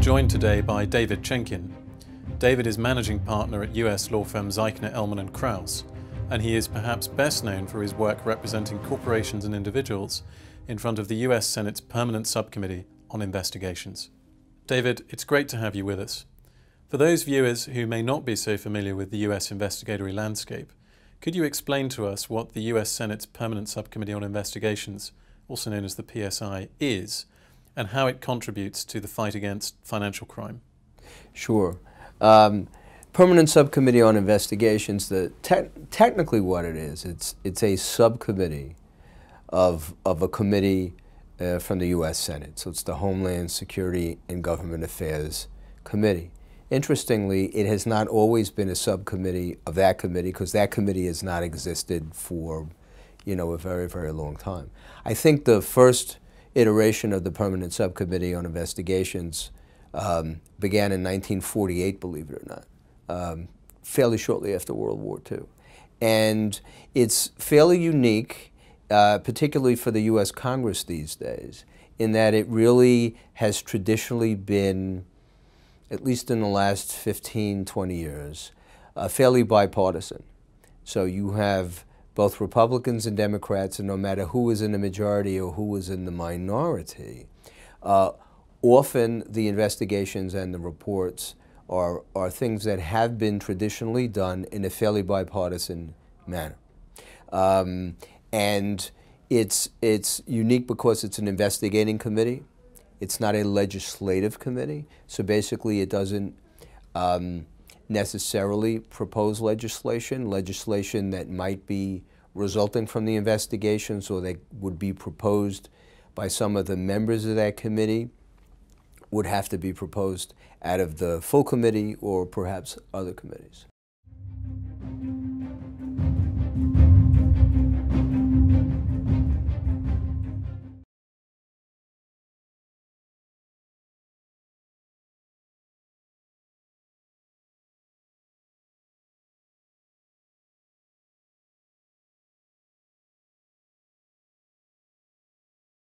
joined today by David Chenkin. David is managing partner at US law firm Zeichner Ellman Krause, and he is perhaps best known for his work representing corporations and individuals in front of the US Senate's Permanent Subcommittee on Investigations. David, it's great to have you with us. For those viewers who may not be so familiar with the US investigatory landscape, could you explain to us what the US Senate's Permanent Subcommittee on Investigations, also known as the PSI, is, and how it contributes to the fight against financial crime? Sure. Permanent Subcommittee on Investigations, technically what it is, it's a subcommittee of a committee from the U.S. Senate. So it's the Homeland Security and Government Affairs Committee. Interestingly, it has not always been a subcommittee of that committee, because that committee has not existed for, a very, very long time. I think the first iteration of the Permanent Subcommittee on Investigations began in 1948, believe it or not, fairly shortly after World War II. And it's fairly unique, particularly for the U.S. Congress these days, in that it really has traditionally been, at least in the last 15, 20 years, fairly bipartisan. So you have both Republicans and Democrats, and no matter who is in the majority or who is in the minority, often the investigations and the reports are things that have been traditionally done in a fairly bipartisan manner. And it's unique because it's an investigating committee. It's not a legislative committee, so basically it doesn't necessarily propose legislation that might be resulting from the investigations, or that would be proposed by some of the members of that committee, would have to be proposed out of the full committee or perhaps other committees.